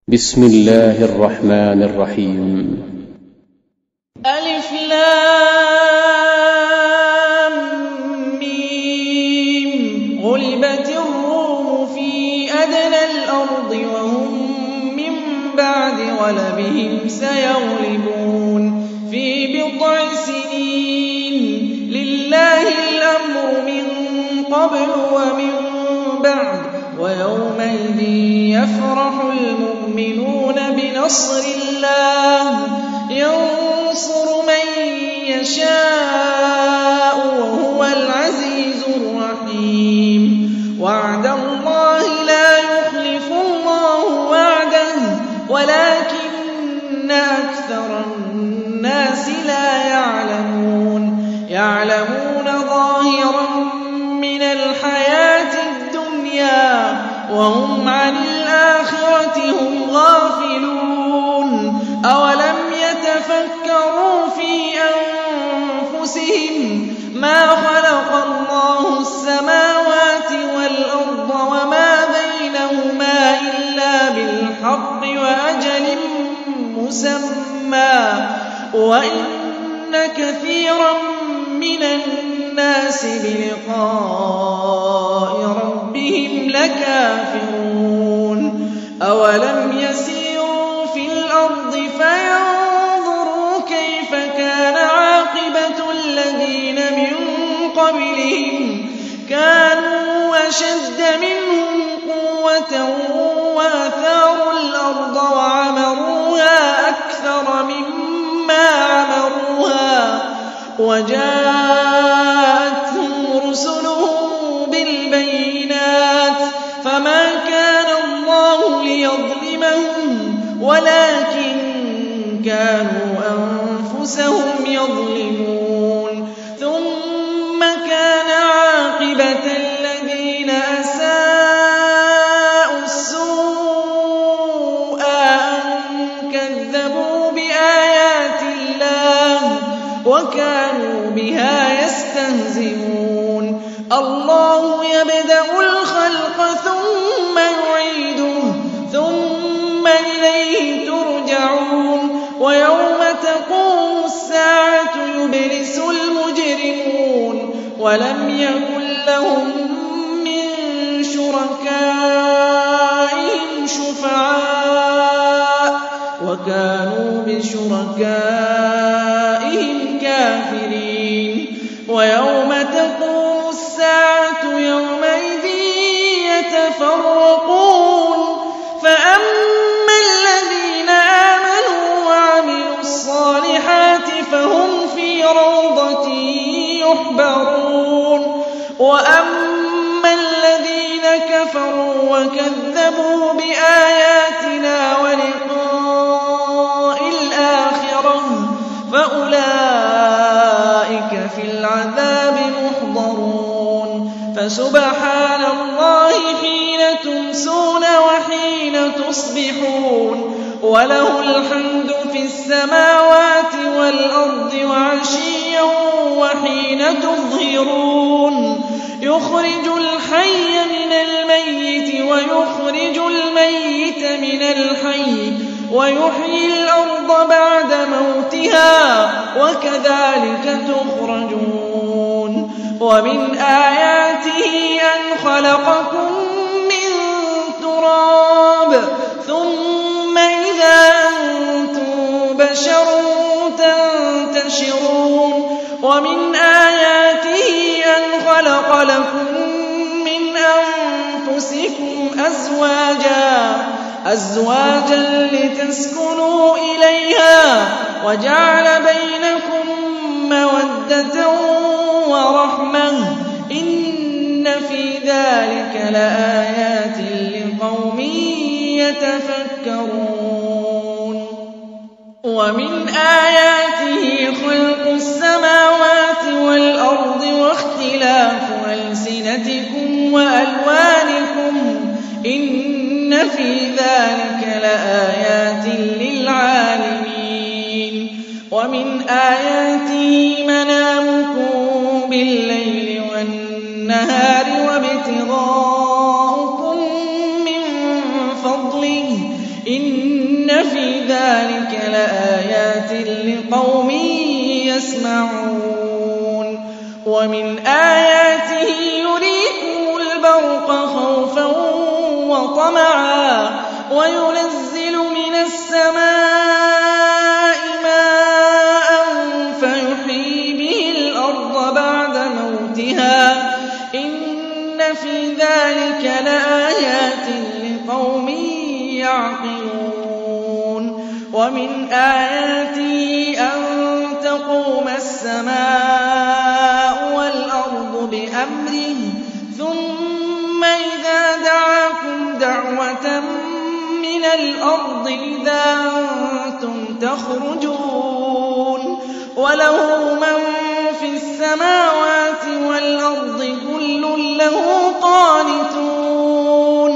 بسم الله الرحمن الرحيم. ألف لام ميم. غلبت الروم في أدنى الأرض وهم من بعد غلبهم سيغلبون في بضع سنين. لله الأمر من قبل ومن بعد ويومئذ يفرح المؤمنون بنصر الله ينصر من يشاء وهو العزيز الرحيم. وعد الله لا يخلف الله وعده ولكن أكثر الناس لا يعلمون ظاهرا من الحياة الدنيا وهم عن الآخرة هم غافلون. أولم يتفكروا في أنفسهم ما خلق الله السماوات والأرض وما بينهما إلا بالحق وأجل مسمى وإن كثيرا من الناس بلقاء ربهم لكافرون. أولم يسيروا في الأرض فينظروا كيف كان عاقبة الذين من قبلهم كانوا أشد منهم قوة وآثاروا الأرض وعمروها أكثر مما عمروها وجاءتهم رسلهم بالبينات فما كان الله ليظلمهم ولكن كانوا أنفسهم يظلمون. ثم كان عاقبة الذين أساءوا السوء أن كذبوا بآيات الله وكانوا بها يستهزئون. الله يبدأ الخلق ثم يعيده ثم إليه ترجعون. ويوم تقوم الساعة يبلس المجرمون ولم يكن لهم من شركائهم شفعاء وكانوا بشركائهم كافرين. ويوم تقوم الساعة يومئذ يتفرقون فأما الذين آمنوا وعملوا الصالحات فهم في روضة يحبرون وأما الذين كفروا وكذبوا بآياتنا ولقاء الآخرة فأولئك في العذاب محضرون. فسبحان الله حين تمسون وحين تصبحون وله الحمد في السماوات والأرض وعشيا وحين تظهرون. يخرج الحي من الميت ويخرج الميت من الحي ويحيي الأرض بعد موتها وكذلك تخرجون. ومن آياته أن خلقكم من تراب ثم إذا أنتم بشر تنتشرون. ومن آياته أن خلق لكم من أنفسكم أزواجا لتسكنوا إليها وجعل بينكم مودة ورحمة إن في ذلك لآيات لقوم يتفكرون. ومن آياته خلق السماوات والأرض واختلاف ألسنتكم وألوانكم إن في ذلك لآيات للعالمين. ومن آياته منامكم بالليل والنهار وابتغاؤكم من فضله إِنَّ فِي ذَلِكَ لَآيَاتٍ لِقَوْمٍ يَسْمَعُونَ وَمِنْ آيَاتِهِ يُرِيكُمُ الْبَرْقَ خَوْفًا وَطَمَعًا وَيُنَزِّلُ مِنَ السَّمَاءِ مَاءً فَيُحْيِي بِهِ الْأَرْضَ بَعْدَ مَوْتِهَا إِنَّ فِي ذَلِكَ لَآيَاتٍ لِقَوْمٍ يَعْقِلُونَ وَمِنْ آيَاتِهِ أَن تَقُومَ السَّمَاءُ وَالْأَرْضُ بِأَمْرِهِ ثُمَّ إِذَا دَعَاكُمْ دَعْوَةً مِّنَ الْأَرْضِ إِذَا أَنتُمْ تَخْرُجُونَ وَلَهُ مَن فِي السَّمَاوَاتِ وَالْأَرْضِ كُلٌّ لَّهُ قَانِتُونَ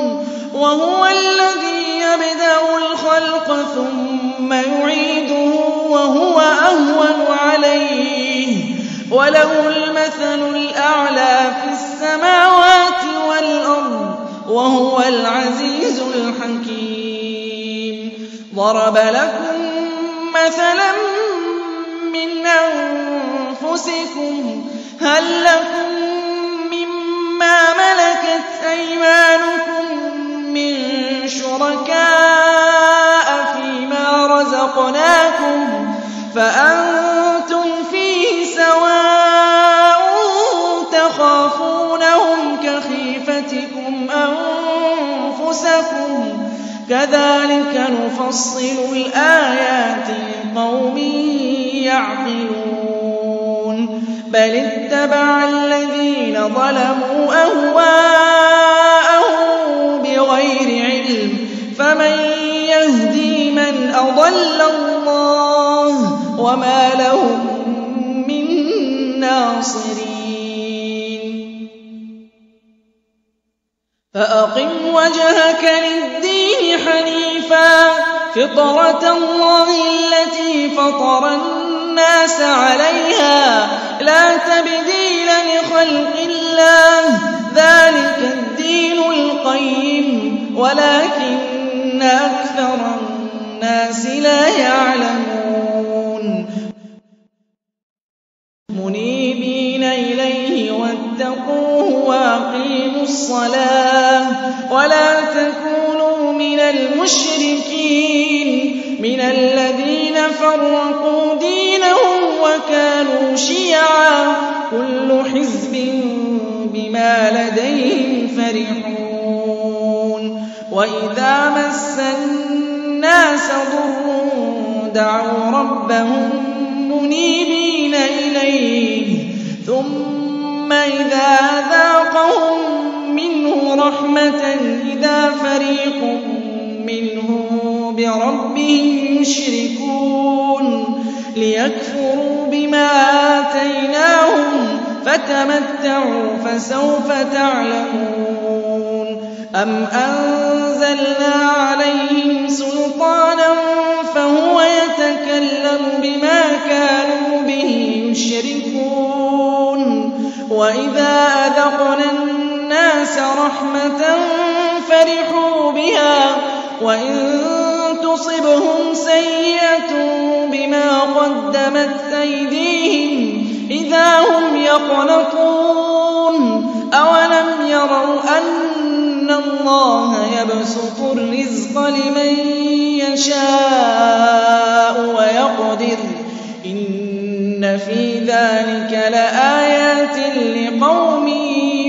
وَهُوَ الَّذِي يَبْدَأُ الْخَلْقَ ثُمَّ يُعِيدُهُ وَهُوَ أَهْوَنُ عَلَيْهِ وَلَهُ الْمَثَلُ الْأَعْلَىٰ فِي السَّمَاوَاتِ وَالْأَرْضِ وَهُوَ الْعَزِيزُ الْحَكِيمُ ضَرَبَ لَكُم مَّثَلًا مِّنْ أَنفُسِكُمْ هَل لَّكُم مِّمَّا مَلَكَتْ أَيْمَانُكُم مِّن شُرَكَاءَ فِيمَا رَزَقْنَاكُمْ فَأَنتُمْ فِيهِ سَوَاءٌ تَخَافُونَهُمْ كَخِيفَتِكُمْ أَنفُسَكُمْ كَذَٰلِكَ نُفَصِّلُ الْآيَاتِ لِقَوْمٍ يَعْقِلُونَ بَلِ اتَّبَعَ الَّذِينَ ظَلَمُوا أَهْوَاءَهُم بِغَيْرِ عِلْمٍ فَمَن يَهْدِي مَنْ أَضَلَّ اللَّهُ وَمَا لَهُم مِّن نَّاصِرِينَ فَأَقِمْ وَجْهَكَ لِلدِّينِ حَنِيفًا فِطْرَتَ اللَّهِ الَّتِي فَطَرَ النَّاسَ عَلَيْهَا لَا تَبْدِيلَ لِخَلْقِ اللَّهِ ذَٰلِكَ الدِّينُ الْقَيِّمُ وَلَٰكِنَّ أَكْثَرَ النَّاسِ لَا يَعْلَمُونَ مُنِيبِينَ إِلَيْهِ وَاتَّقُوهُ وَأَقِيمُوا الصَّلَاةَ وَلَا تَكُونُوا مِنَ الْمُشْرِكِينَ مِنَ الَّذِينَ فَرَّقُوا دِينَهُمْ وَكَانُوا شِيَعًا كُلُّ حِزْبٍ بِمَا لَدَيْهِمْ فَرِحُونَ وَإِذَا مَسَّ النَّاسَ ضُرٌّ دَعَوْا رَبَّهُم مُّنِيبِينَ إِلَيْهِ ثُمَّ إِذَا أَذَاقَهُم مِّنْهُ رَحْمَةً إِذَا فَرِيقٌ مِّنْهُم بِرَبِّهِمْ يُشْرِكُونَ لِيَكْفُرُوا بِمَا آتَيْنَاهُمْ فَتَمَتَّعُوا فَسَوْفَ تَعْلَمُونَ أَمْ أَنزَلْنَا عَلَيْهِمْ سُلْطَانًا فَهُوَ يَتَكَلَّمُ بِمَا كَانُوا بِهِ يُشْرِكُونَ وَإِذَا أَذَقْنَا النَّاسَ رَحْمَةً فَرِحُوا بِهَا وَإِن تُصِبْهُمْ سَيِّئَةٌ بِمَا قَدَّمَتْ أَيْدِيهِمْ إِذَا هُمْ يَقْنَطُونَ أَوَلَمْ يَرَوْا أَنَّ اللَّهَ يَبْسُطُ الرِّزْقَ لِمَن يَشَاءُ وَيَقْدِرُ إِنَّ فِي ذَلِكَ لَآيَاتٍ لِقَوْمٍ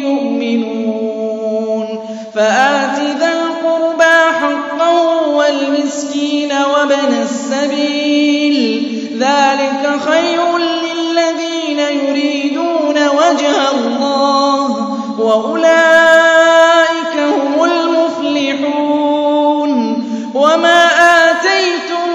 يُؤْمِنُونَ فَآتِ ذَا الْقُرْبَىٰ حَقَّهُ وَالْمِسْكِينَ وَابْنَ السَّبِيلِ ذَلِكَ خَيْرٌ لِّلَّذِينَ يُرِيدُونَ وَجْهَ اللَّهِ وَأُولَٰئِكَ هُمُ الْمُفْلِحُونَ وَمَا آتَيْتُم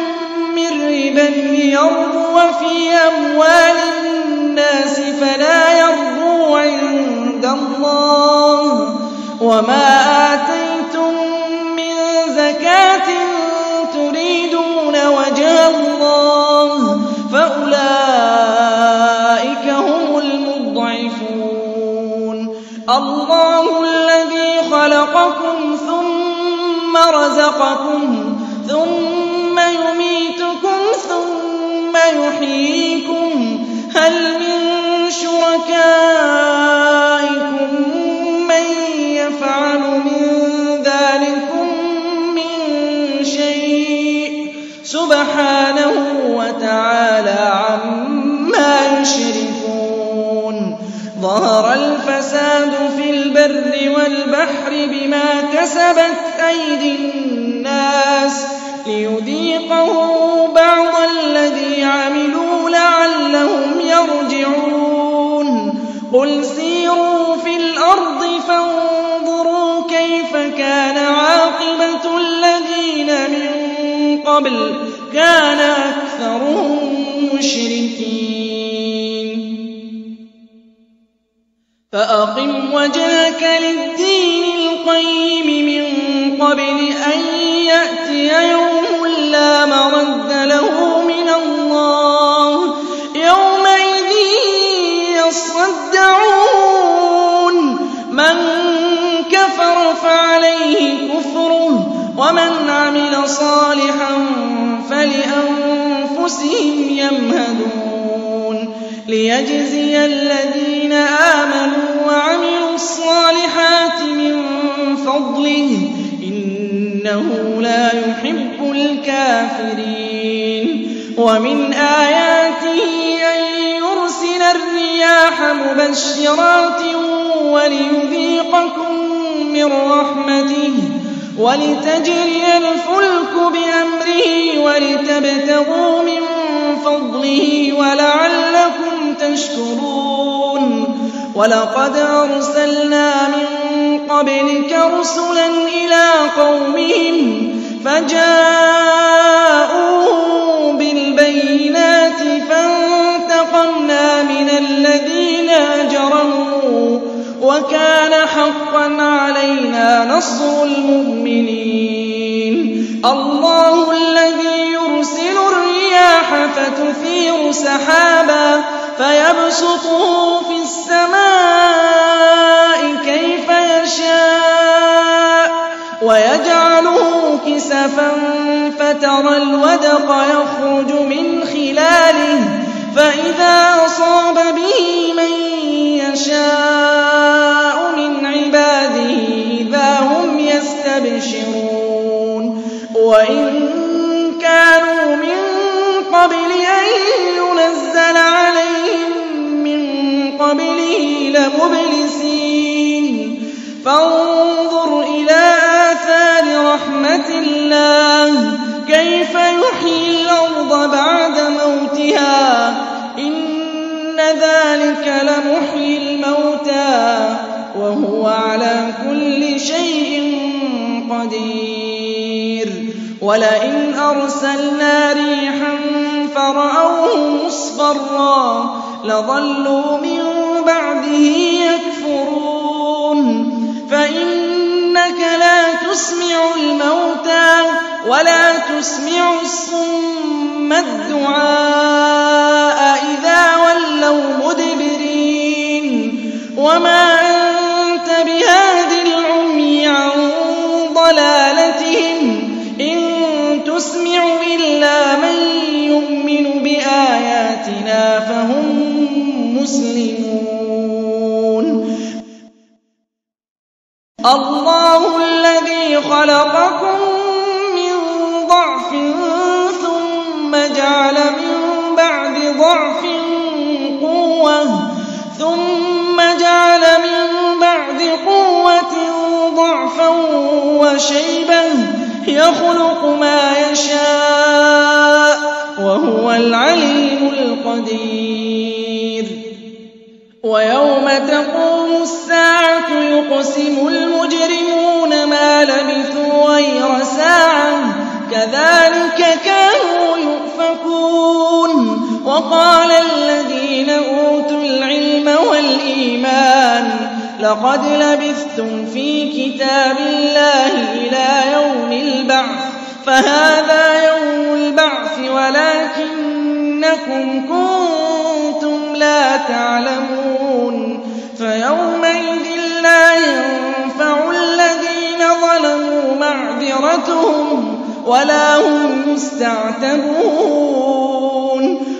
مِّن رِّبًا لِّيَرْبُوَ فِي أَمْوَالِ النَّاسِ فَلَا يَرْبُو عِندَ اللَّهِ وَمَا آتَيْتُم مِّن زَكَاةٍ تُرِيدُونَ وَجْهَ اللَّهِ فَأُولَٰئِكَ هُمُ الْمُضْعِفُونَ اللَّهُ الَّذِي خَلَقَكُمْ ثُمَّ رَزَقَكُمْ سبحانه وتعالى عما يشركون ظهر الفساد في البر والبحر بما كسبت أيدي الناس ليذيقهم بعض الذي عملوا لعلهم يرجعون قل سيروا في الأرض فانظروا كيف كان عاقبة الذين من قبل كان أكثرهم مشركين فأقم وجهك للدين القيم من قبل أن يأتي يوم لا مرد له من الله يومئذ يصدعون من كفر فعليه كفره ومن عمل صالحا فلأنفسهم يمهدون ليجزي الذين آمنوا وعملوا الصالحات من فضله إنه لا يحب الكافرين ومن آياته أن يرسل الرياح مبشرات وليذيقكم من رحمته ولتجري الفلك بأمره ولتبتغوا من فضله ولعلكم تشكرون ولقد أرسلنا من قبلك رسلا إلى قومهم فجاءوا بالبينات فانتقمنا من الذين أجرموا وكان حقا علينا نصر المؤمنين الله الذي يرسل الرياح فتثير سحابا فيبسطه في السماء كيف يشاء ويجعله كسفا فترى الودق يخرج من خلاله فإذا أصاب به من يشاء من عباده إذا هم يستبشرون وإن كانوا من قبل أن ينزل عليهم من قبله لمبلسين فانظر إلى آثار رحمة الله كيف يحيي الأرض بعد موتها إن ذلك لمحيي الموتى وهو على كل شيء قدير ولئن أرسلنا ريحا فرأوه مصفرا لظلوا من بعده يكفرون فإنك لا تسمع الموتى ولا تسمع الصم الدعاء إذا ولوا مدبرين وما أنت بهاد العمي عن ضلالتهم إن تسمع إلا من يؤمن بآياتنا فهم مسلمون الله الذي خلقكم من ضعف ثم جعل من بعد ضعف قوة ثم جعل من بعد قوة ضعفا وشيبة يخلق ما يشاء وهو العليم القدير ويوم تقوم الساعة يقسم المجرمون ما لبثوا غير ساعة كذلك كانوا يؤفكون وقال الذين أوتوا العلم والإيمان لقد لبثتم في كتاب الله إلى يوم البعث فهذا يوم البعث ولكنكم كنتم لا تعلمون فيومئذ لا ينفع الذين ظلموا معذرتهم ولا هم يستعتبون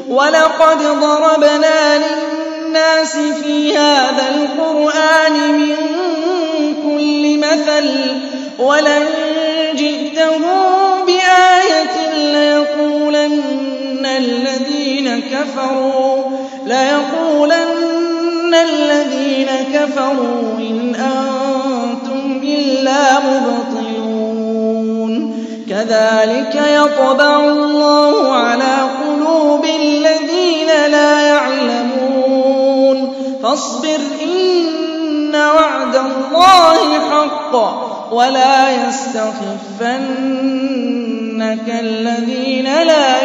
ولقد ضربنا للناس في هذا القرآن من كل مثل ولئن جئتهم بآية ليقولن كفروا ليقولن الذين كفروا إن أنتم إلا مبطلون كذلك يطبع الله على قلوب الذين لا يعلمون فاصبر إن وعد الله حق ولا يستخفنك الذين لا